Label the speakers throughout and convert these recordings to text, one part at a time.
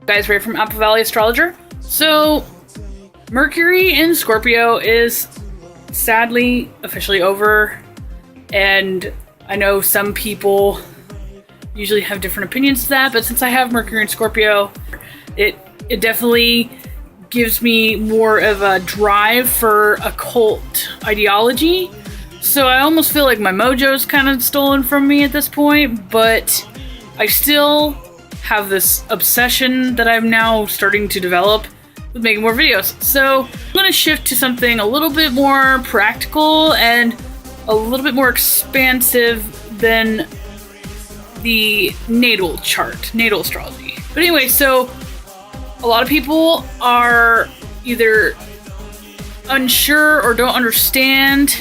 Speaker 1: Guys, Ray from Apple Valley Astrologer. So, Mercury in Scorpio is sadly officially over, and I know some people usually have different opinions of that, but since I have Mercury in Scorpio, it definitely gives me more of a drive for occult ideology. So I almost feel like my mojo's kind of stolen from me at this point, but I still have this obsession that I'm now starting to develop with making more videos. So I'm going to shift to something a little bit more practical and a little bit more expansive than the natal chart, natal astrology. But anyway, so a lot of people are either unsure or don't understand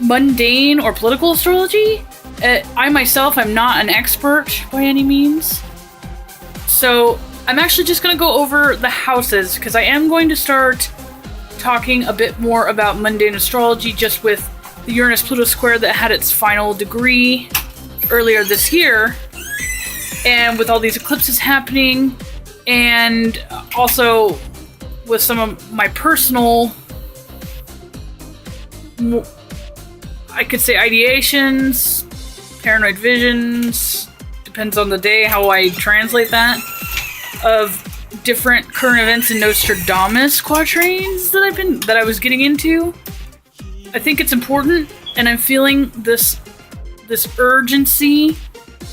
Speaker 1: mundane or political astrology. I myself am not an expert by any means. So I'm actually just going to go over the houses because I am going to start talking a bit more about mundane astrology just with the Uranus-Pluto square that had its final degree earlier this year, and with all these eclipses happening, and also with some of my personal, I could say, ideations, paranoid visions, depends on the day how I translate that, of different current events in Nostradamus quatrains that I was getting into. I think it's important, and I'm feeling this urgency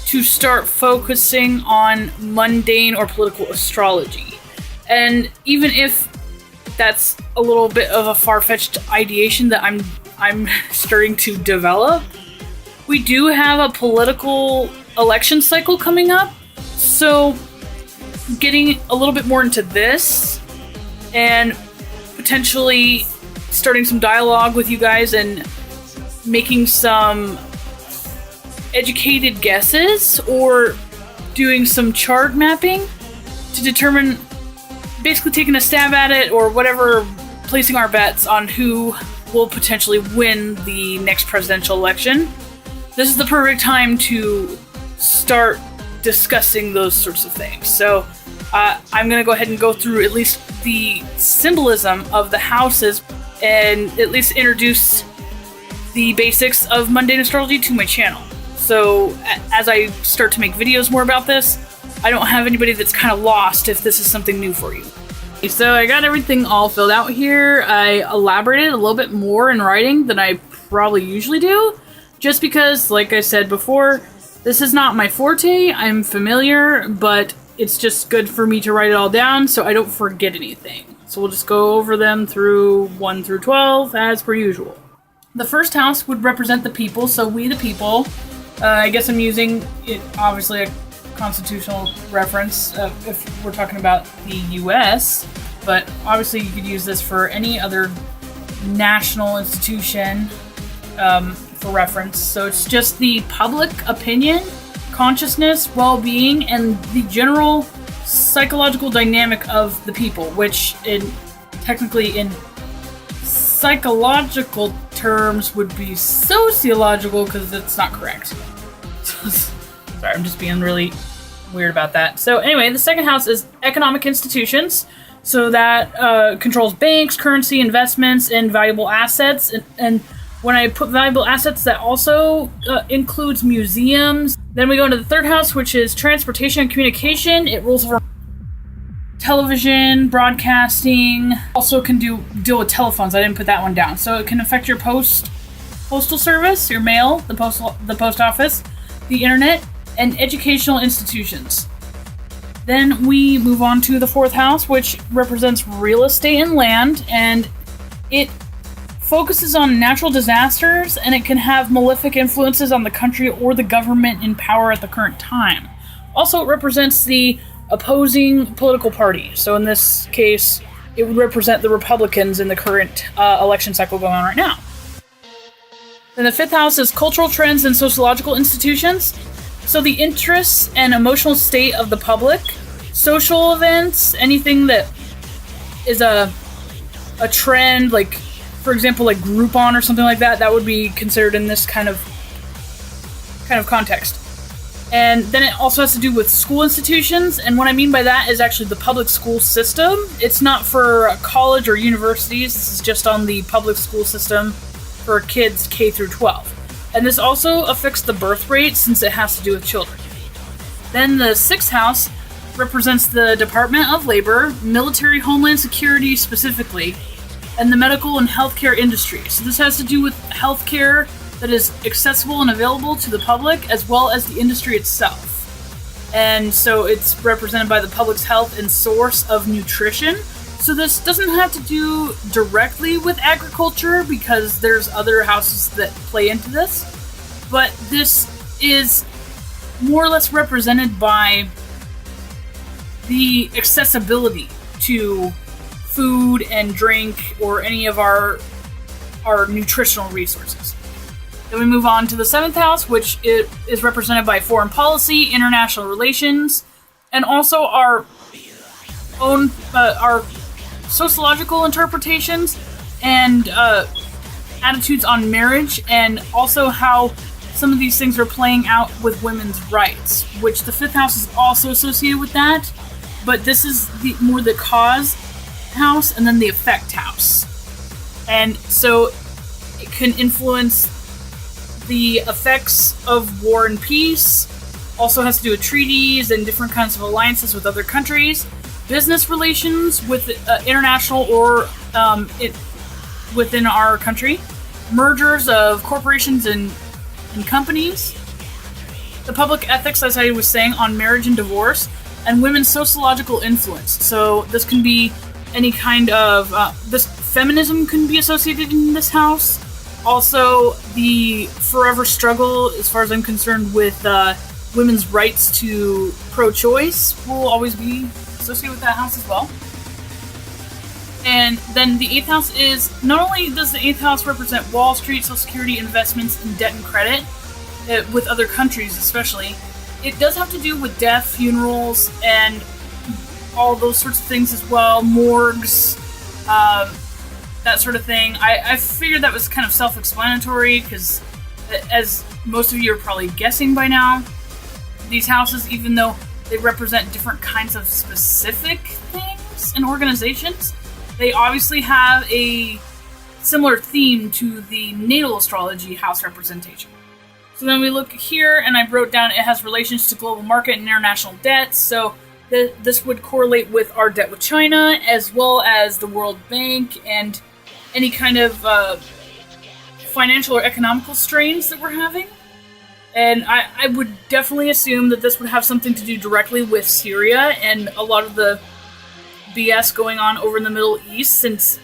Speaker 1: to start focusing on mundane or political astrology. And even if that's a little bit of a far-fetched ideation that I'm starting to develop, we do have a political election cycle coming up. So getting a little bit more into this and potentially starting some dialogue with you guys and making some educated guesses or doing some chart mapping to determine, basically taking a stab at it or whatever, placing our bets on who will potentially win the next presidential election. This is the perfect time to start discussing those sorts of things. So I'm going to go ahead and go through at least the symbolism of the houses and at least introduce the basics of mundane astrology to my channel. So as I start to make videos more about this, I don't have anybody that's kind of lost if this is something new for you. So I got everything all filled out here. I elaborated a little bit more in writing than I probably usually do, just because, like I said before, this is not my forte. I'm familiar, but it's just good for me to write it all down so I don't forget anything. So we'll just go over them through 1 through 12 as per usual. The first house would represent the people, so we the people. I guess I'm using it, obviously, a constitutional reference if we're talking about the US, but obviously you could use this for any other national institution for reference. So it's just the public opinion, consciousness, well-being, and the general psychological dynamic of the people, which technically in psychological terms would be sociological because it's not correct. Sorry, I'm just being really weird about that. So anyway, the second house is economic institutions. So that controls banks, currency, investments, and valuable assets. And when I put valuable assets, that also includes museums. Then we go into the third house, which is transportation and communication. It rules over television, broadcasting. Also can deal with telephones. I didn't put that one down. So it can affect your postal service, your mail, the post office, the internet, and educational institutions. Then we move on to the fourth house, which represents real estate and land, and it focuses on natural disasters, and it can have malefic influences on the country or the government in power at the current time. Also, it represents the opposing political party. So in this case, it would represent the Republicans in the current election cycle going on right now. Then the fifth house is cultural trends and sociological institutions. So the interests and emotional state of the public, social events, anything that is a trend, like, for example, like Groupon or something like that, that would be considered in this kind of context. And then it also has to do with school institutions, and what I mean by that is actually the public school system. It's not for college or universities, this is just on the public school system for kids K through 12. And this also affects the birth rate since it has to do with children. Then the 6th house represents the Department of Labor, military homeland security specifically, and the medical and healthcare industry. So this has to do with healthcare that is accessible and available to the public, as well as the industry itself. And so it's represented by the public's health and source of nutrition. So this doesn't have to do directly with agriculture, because there's other houses that play into this. But this is more or less represented by the accessibility to food and drink or any of our nutritional resources. Then we move on to the 7th house, which is represented by foreign policy, international relations, and also our own our sociological interpretations and attitudes on marriage, and also how some of these things are playing out with women's rights, which the 5th house is also associated with that, but this is more the cause house and then the effect house. And so it can influence the effects of war and peace, also has to do with treaties and different kinds of alliances with other countries, business relations with international or within our country, mergers of corporations and companies, the public ethics, as I was saying, on marriage and divorce, and women's sociological influence. So this can be any kind of this feminism can be associated in this house. Also, the forever struggle, as far as I'm concerned, with women's rights to pro-choice will always be associated with that house as well. And then the 8th house is, not only does the 8th house represent Wall Street, Social Security, investments, and debt and credit, with other countries especially, it does have to do with death, funerals, and all those sorts of things as well, morgues, that sort of thing. I figured that was kind of self-explanatory, because as most of you are probably guessing by now, these houses, even though they represent different kinds of specific things and organizations, they obviously have a similar theme to the natal astrology house representation. So then we look here, and I wrote down it has relations to global market and international debt, so this would correlate with our debt with China, as well as the World Bank, and any kind of financial or economical strains that we're having. And I would definitely assume that this would have something to do directly with Syria and a lot of the BS going on over in the Middle East, since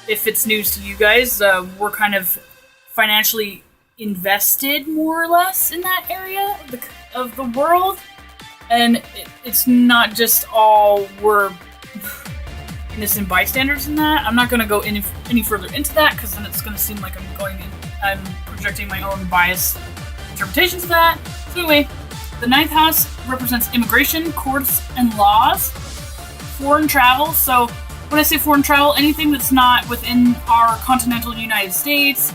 Speaker 1: if it's news to you guys, we're kind of financially invested more or less in that area of the world. And it's not just all we're innocent bystanders in that. I'm not going to go any further into that, because then it's going to seem like I'm projecting my own biased interpretations of that. So anyway, the 9th house represents immigration, courts, and laws, foreign travel. So when I say foreign travel, anything that's not within our continental United States,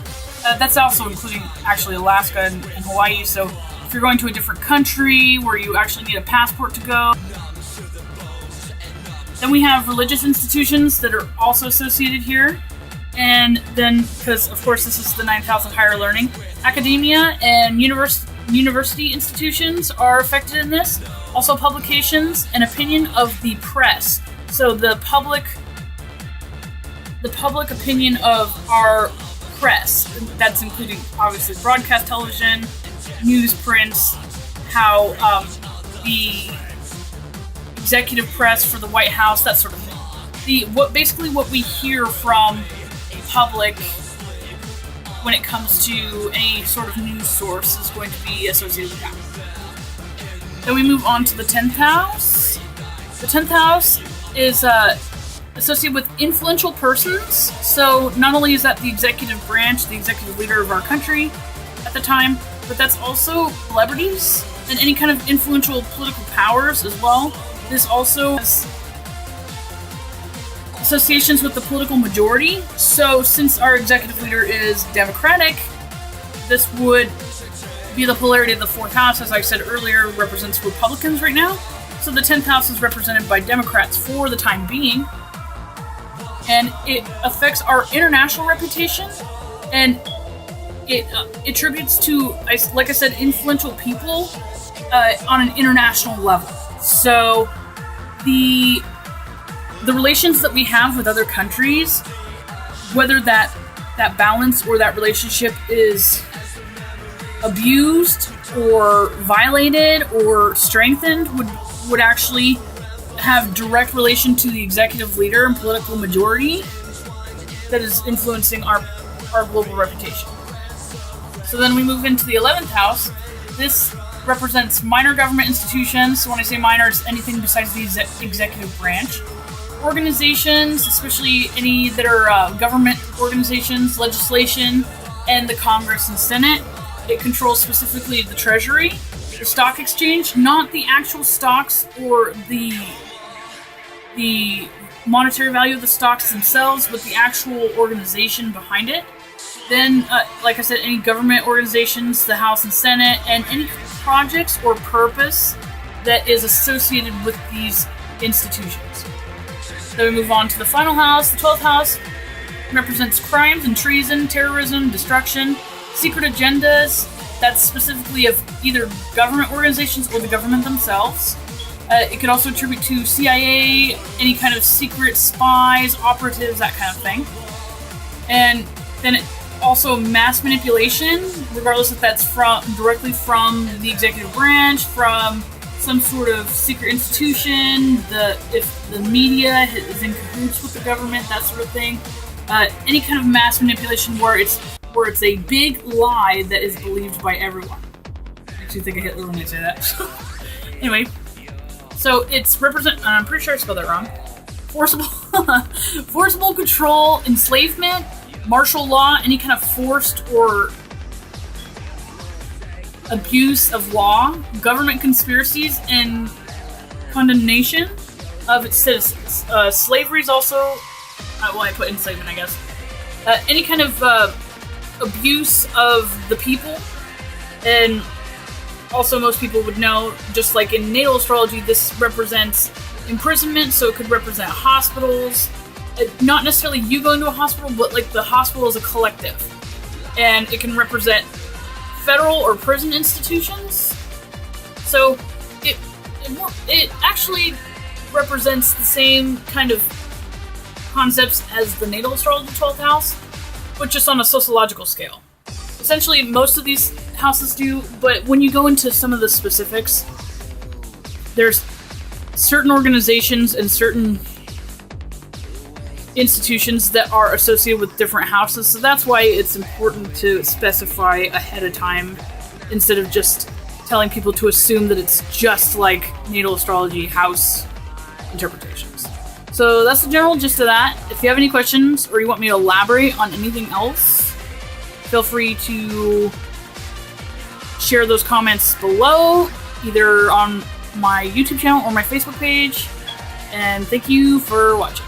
Speaker 1: that's also including actually Alaska and Hawaii. So if you're going to a different country where you actually need a passport to go. Then we have religious institutions that are also associated here. And then, because of course this is the 9th house of higher learning, academia and university institutions are affected in this. Also publications and opinion of the press. So the public opinion of our press, that's including obviously broadcast television, newsprints, how the executive press for the White House, that sort of thing. What we hear from public when it comes to any sort of news source is going to be associated with that. Then we move on to the 10th house. The 10th house is associated with influential persons. So not only is that the executive branch, the executive leader of our country at the time, but that's also celebrities and any kind of influential political powers as well. This also has associations with the political majority. So since our executive leader is Democratic, this would via the polarity of the 4th house, as I said earlier, represents Republicans right now. So the 10th house is represented by Democrats for the time being. And it affects our international reputation, and it attributes to, like I said, influential people on an international level. So the relations that we have with other countries, whether that balance or that relationship is abused or violated or strengthened, would actually have direct relation to the executive leader and political majority that is influencing our global reputation. So then we move into the 11th house. This represents minor government institutions. So when I say minor, it's anything besides the executive branch. Organizations, especially any that are government organizations, legislation, and the Congress and Senate. It controls specifically the Treasury, the stock exchange, not the actual stocks or the monetary value of the stocks themselves, but the actual organization behind it. Then, like I said, any government organizations, the House and Senate, and any projects or purpose that is associated with these institutions. Then we move on to the final house. The 12th house represents crimes and treason, terrorism, destruction, secret agendas. That's specifically of either government organizations or the government themselves. It could also attribute to CIA, any kind of secret spies, operatives, that kind of thing. And then also mass manipulation, regardless if that's directly from the executive branch, from some sort of secret institution, if the media is in cahoots with the government, that sort of thing. Any kind of mass manipulation where it's a big lie that is believed by everyone. I actually think of Hitler when I say that. Anyway, so it's I'm pretty sure I spelled that wrong. Forcible control, enslavement, martial law, any kind of forced or abuse of law, government conspiracies, and condemnation of its citizens. Slavery is also, I put enslavement, I guess. Any kind of abuse of the people, and also most people would know, just like in natal astrology, this represents imprisonment, so it could represent hospitals. Not necessarily you going to a hospital, but like the hospital as a collective. And it can represent federal or prison institutions. So it actually represents the same kind of concepts as the natal astrology 12th house, but just on a sociological scale. Essentially, most of these houses do, but when you go into some of the specifics, there's certain organizations and certain institutions that are associated with different houses, so that's why it's important to specify ahead of time instead of just telling people to assume that it's just like natal astrology house interpretations. So that's the general gist of that. If you have any questions or you want me to elaborate on anything else, feel free to share those comments below, either on my YouTube channel or my Facebook page. And thank you for watching.